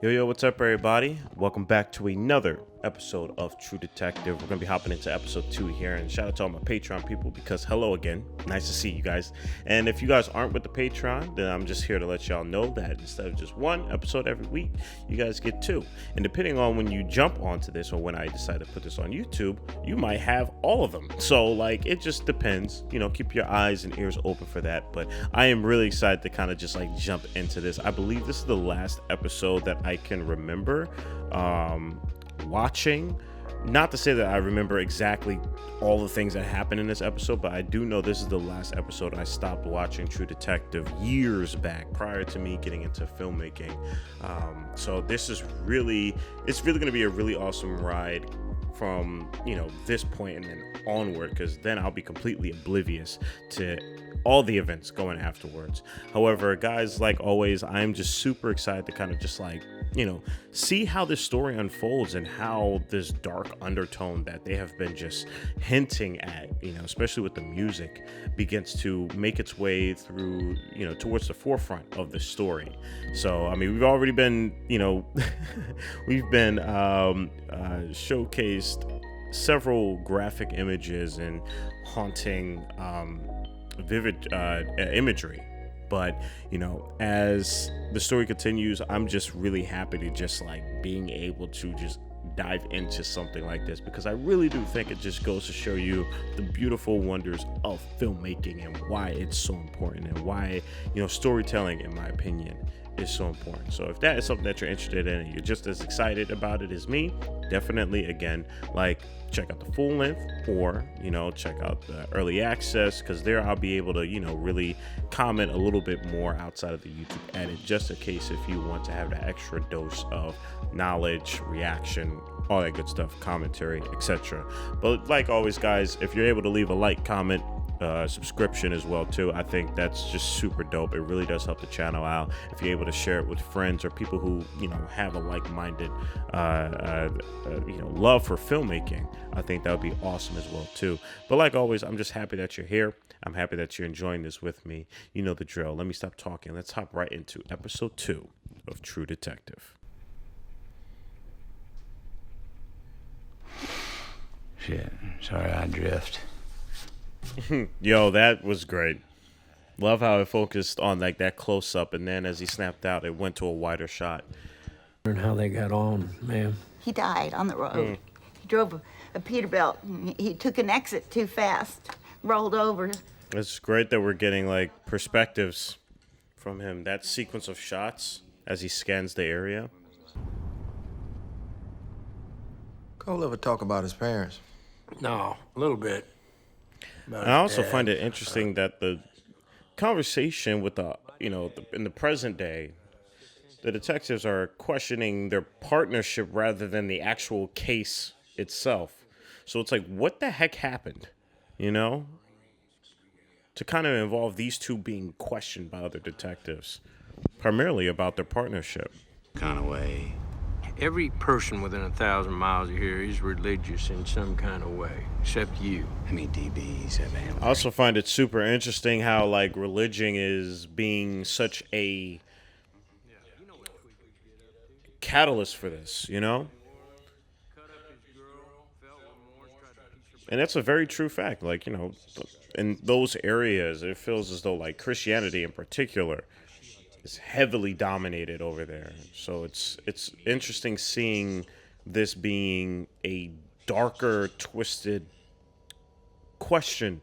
Yo, what's up, everybody? Welcome back to another episode of True Detective. We're going to be hopping into episode 2 here, and shout out to all my Patreon people because hello again. Nice to see you guys. And if you guys aren't with the Patreon, then I'm just here to let y'all know that instead of just one episode every week, you guys get 2. And depending on when you jump onto this or when I decide to put this on YouTube, you might have all of them. So, it just depends. Keep your eyes and ears open for that. But I am really excited to kind of just jump into this. I believe this is the last episode that I can remember watching. Not to say that I remember exactly all the things that happened in this episode, but I do know this is the last episode I stopped watching True Detective years back, prior to me getting into filmmaking. So this is it's really going to be a really awesome ride from this point and then onward, because then I'll be completely oblivious to all the events going afterwards. However, guys, like always, I'm just super excited to kind of just see how this story unfolds and how this dark undertone that they have been just hinting at, especially with the music, begins to make its way through, towards the forefront of the story. So, I mean, we've already been, we've been showcased several graphic images and haunting, vivid imagery. But as the story continues, I'm just really happy to just being able to just dive into something like this, because I really do think it just goes to show you the beautiful wonders of filmmaking and why it's so important, and why storytelling, in my opinion, is so important. So if that is something that you're interested in and you're just as excited about it as me, definitely again check out the full length, or check out the early access, because there I'll be able to really comment a little bit more outside of the YouTube edit, just in case if you want to have that extra dose of knowledge, reaction, all that good stuff, commentary, etc. But like always, guys, if you're able to leave a like, comment, subscription as well too, I think that's just super dope. It really does help the channel out. If you're able to share it with friends or people who have a like-minded love for filmmaking, I think that would be awesome as well too. But like always, I'm just happy that you're here. I'm happy that you're enjoying this with me. You know the drill. Let me stop talking. Let's hop right into episode 2 of True Detective. Shit, sorry I drift. Yo, that was great. Love how it focused on that close up, and then as he snapped out, it went to a wider shot. And how they got on, ma'am. He died on the road. He drove a Peterbilt. He took an exit too fast, rolled over. It's great that we're getting perspectives from him. That sequence of shots as he scans the area. Cole ever talk about his parents? No, a little bit. And I also find it interesting that the conversation with in the present day, the detectives are questioning their partnership rather than the actual case itself. So it's what the heck happened, to kind of involve these two being questioned by other detectives, primarily about their partnership. Kind of way. Every person within 1,000 miles of here is religious in some kind of way, except you. I mean, DBs have animals. I also find it super interesting how religion is being such a catalyst for this, And that's a very true fact. In those areas, it feels as though Christianity in particular is heavily dominated over there. So it's interesting seeing this being a darker, twisted question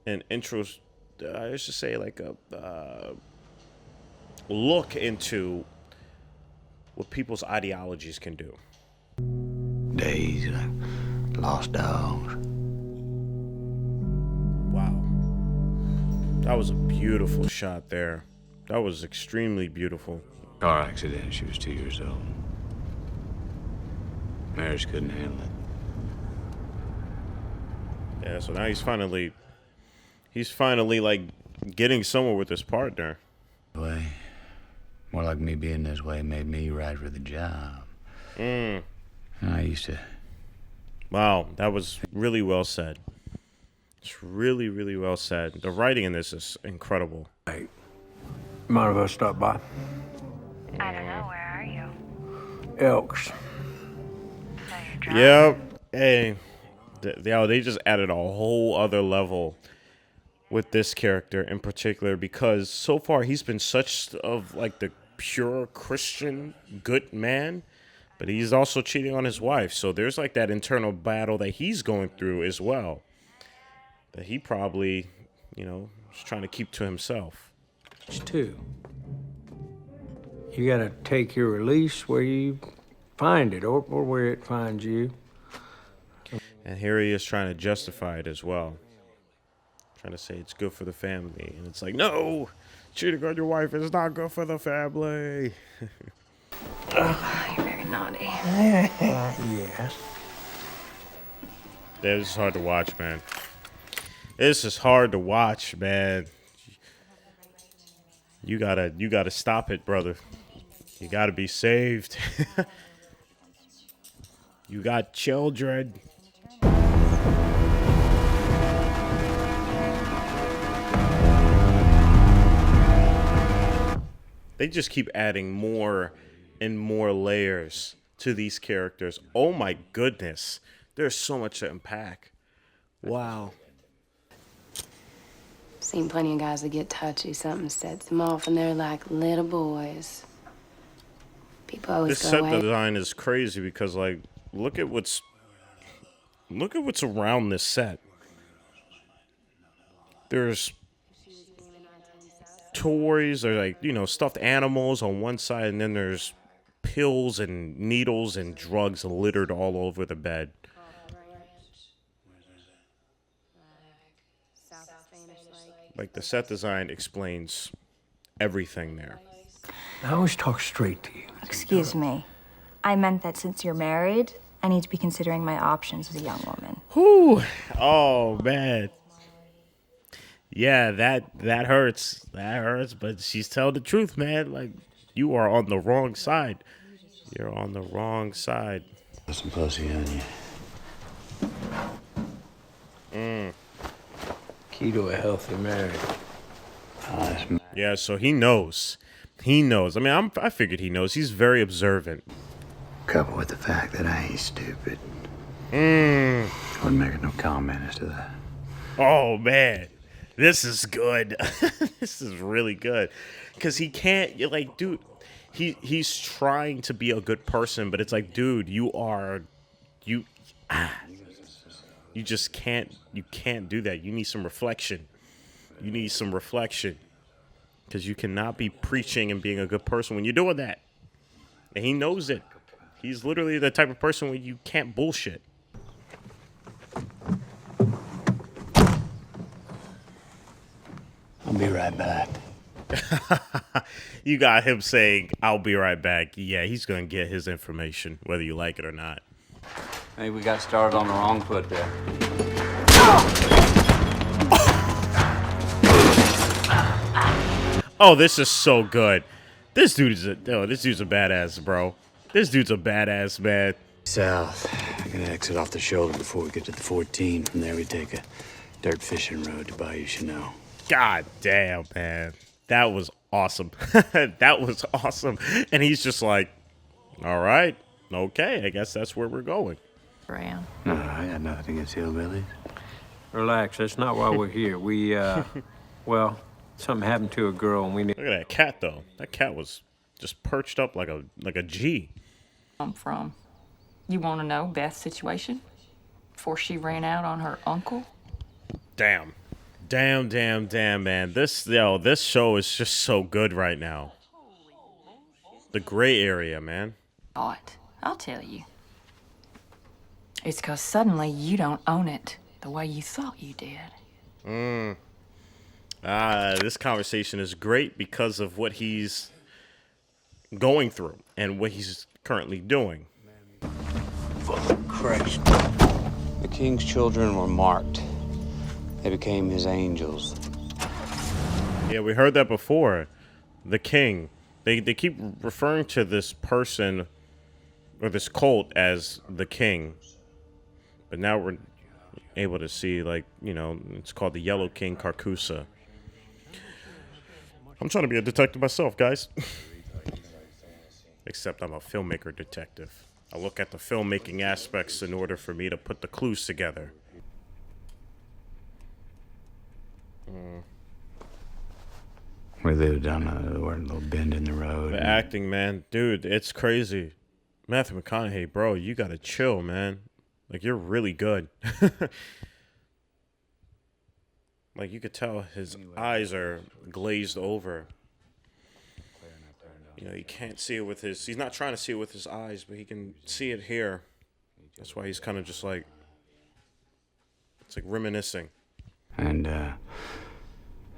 and intros. I should say a look into what people's ideologies can do. Days like lost dogs. Wow, that was a beautiful shot there. That was extremely beautiful. Car accident. She was 2 years old. Marriage couldn't handle it. Yeah, so now he's finally getting somewhere with his partner. Way. More like me being this way made me right for the job. I used to. Wow, that was really well said. It's really, really well said. The writing in this is incredible. Hey, mind if I stop by? I don't know. Where are you? Elks. Yep. Hey, they just added a whole other level with this character in particular, because so far he's been such of like the pure Christian good man, but he's also cheating on his wife. So there's like that internal battle that he's going through as well, that he probably, is trying to keep to himself. It's two. You gotta take your release where you find it, or where it finds you. And here he is trying to justify it as well. Trying to say it's good for the family. And it's like, no, cheating on your wife is not good for the family. You're very naughty. Yeah. This is hard to watch, man. This is hard to watch, man. You gotta stop it, brother. You gotta be saved. You got children. They just keep adding more and more layers to these characters. Oh my goodness. There's so much to unpack. Wow. Seen plenty of guys that get touchy, something sets them off, and they're like little boys. People always This go set away. design is crazy because, like, look at what's around this set. There's toys or, like, stuffed animals on one side, and then there's pills and needles and drugs littered all over the bed. Like, the set design explains everything there. I always talk straight to you. Excuse me. I meant that since you're married, I need to be considering my options as a young woman. Whew. Oh, man. Yeah, that hurts. That hurts, but she's telling the truth, man. Like, you are on the wrong side. You're on the wrong side. Put some pussy on you. Key to a healthy marriage. Yeah, so he knows. He knows. I mean, I figured he knows. He's very observant. Coupled with the fact that I ain't stupid. I wasn't making no comment as to that. Oh, man. This is good. This is really good. Because he can't, like, dude, he's trying to be a good person, but it's like, dude, you just can't do that. You need some reflection. You need some reflection. Because you cannot be preaching and being a good person when you're doing that. And he knows it. He's literally the type of person where you can't bullshit. I'll be right back. You got him saying, I'll be right back. Yeah, he's going to get his information, whether you like it or not. Maybe we got started on the wrong foot there. Oh, this is so good. This dude's a badass, bro. This dude's a badass, man. South. I'm gonna exit off the shoulder before we get to the 14. From there we take a dirt fishing road to Bayou Chanel. God damn, man. That was awesome. That was awesome. And he's just like, all right, okay, I guess that's where we're going. Around. No, I got nothing against hillbillies. Relax, that's not why we're here. We, well, something happened to a girl and we need... Look at that cat, though. That cat was just perched up like a G. I'm from. You want to know Beth's situation? Before she ran out on her uncle? Damn, man. This show is just so good right now. The gray area, man. What? I'll tell you. It's because suddenly you don't own it the way you thought you did. This conversation is great because of what he's going through and what he's currently doing. Fuck Christ. The king's children were marked. They became his angels. Yeah, we heard that before. The king. They keep referring to this person or this cult as the king. But now we're able to see, like, it's called the Yellow King Carcusa. I'm trying to be a detective myself, guys. Except I'm a filmmaker detective. I look at the filmmaking aspects in order for me to put the clues together. We lived on a little bend in the road. The acting, man. Dude, it's crazy. Matthew McConaughey, bro, you gotta chill, man. Like, you're really good. Like, you could tell his eyes are glazed over. You know, he can't see it with his... He's not trying to see it with his eyes, but he can see it here. That's why he's kind of just like... It's like reminiscing. And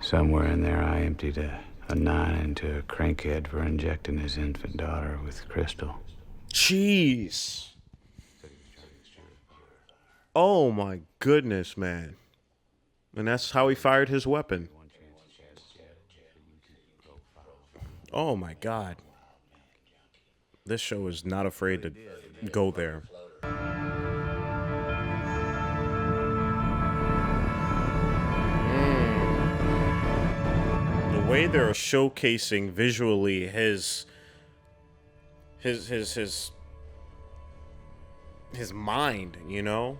somewhere in there, I emptied a 9 into a crankhead for injecting his infant daughter with crystal. Jeez. Oh, my goodness, man. And that's how he fired his weapon. Oh my God. This show is not afraid to go there. The way they're showcasing visually his mind, you know,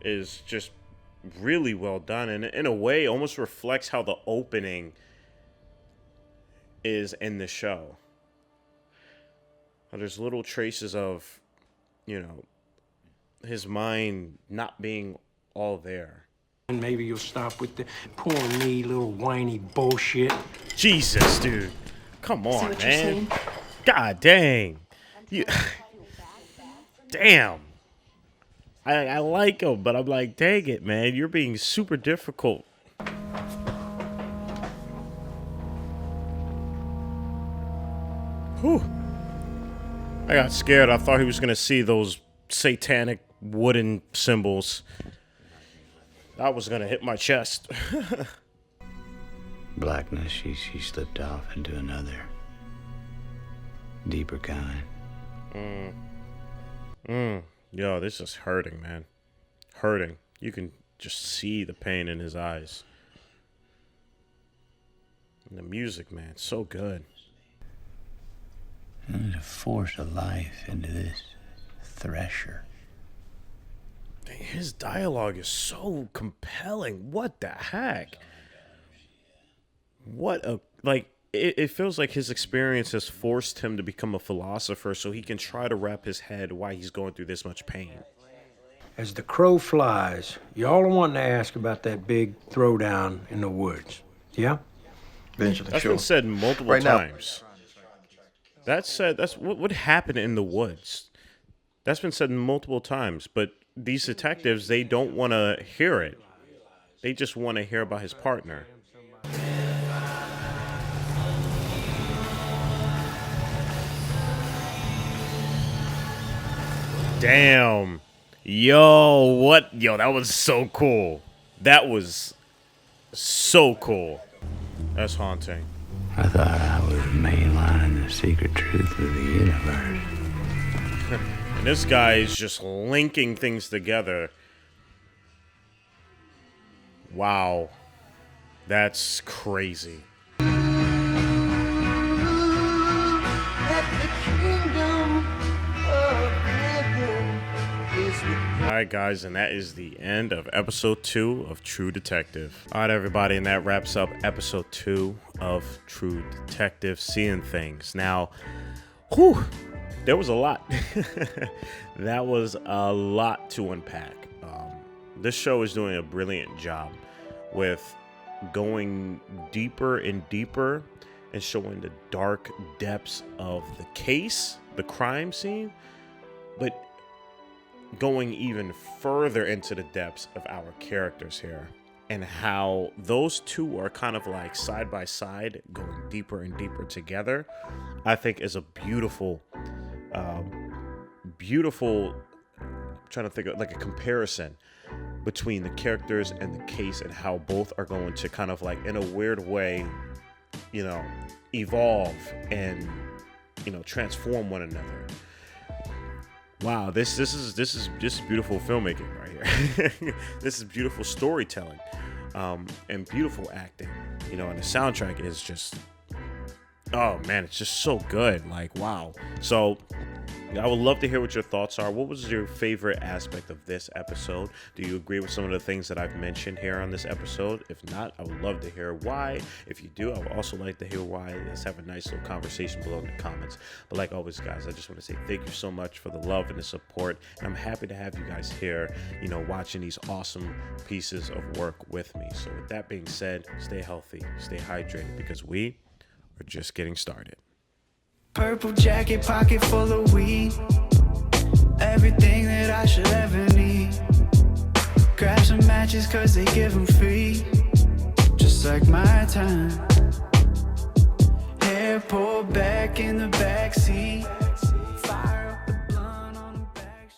is just really well done, and in a way almost reflects how the opening is in the show. There's little traces of, you know, his mind not being all there. And maybe you'll stop with the poor me little whiny bullshit. Jesus, dude. Come on, See what you're man. saying? God dang. You... Damn. I like him, but I'm like, dang it, man. You're being super difficult. Whew. I got scared. I thought he was going to see those satanic wooden symbols. That was going to hit my chest. Blackness, she slipped off into another, deeper kind. Yo, this is hurting, man. Hurting. You can just see the pain in his eyes. And the music, man, so good. There's a force of life into this thresher. His dialogue is so compelling. What the heck? What a... Like, it feels like his experience has forced him to become a philosopher so he can try to wrap his head why he's going through this much pain. As the crow flies, y'all are wanting to ask about that big throwdown in the woods. Yeah? Eventually, That's sure. been said multiple Right now. times. That's said. That's what happened in the woods. That's been said multiple times. But these detectives, they don't want to hear it. They just want to hear about his partner. Damn. Yo, what? Yo, that was so cool. That was so cool. That's haunting. I thought I was mainlining the secret truth of the universe. And this guy is just linking things together. Wow. That's crazy. Alright guys, and that is the end of episode 2 of True Detective. Alright everybody, and that wraps up episode 2 of True Detective, Seeing Things. Now, whew, there was a lot. That was a lot to unpack. This show is doing a brilliant job with going deeper and deeper and showing the dark depths of the case, the crime scene, but going even further into the depths of our characters here and how those two are kind of like side by side going deeper and deeper together, I think is a beautiful I'm trying to think of like a comparison between the characters and the case and how both are going to kind of like in a weird way, you know, evolve and, you know, transform one another. Wow, this is beautiful filmmaking right here. This is beautiful storytelling, and beautiful acting. You know, and the soundtrack is just Oh man, it's just so good. Like, wow. So I would love to hear what your thoughts are. What was your favorite aspect of this episode? Do you agree with some of the things that I've mentioned here on this episode? If not, I would love to hear why. If you do, I would also like to hear why. Let's have a nice little conversation below in the comments. But like always, guys, I just want to say thank you so much for the love and the support. And I'm happy to have you guys here, watching these awesome pieces of work with me. So with that being said, stay healthy, stay hydrated, because we are just getting started. Purple jacket, pocket full of weed. Everything that I should ever need. Grab some matches cause they give them free. Just like my time. Hair pulled back in the backseat.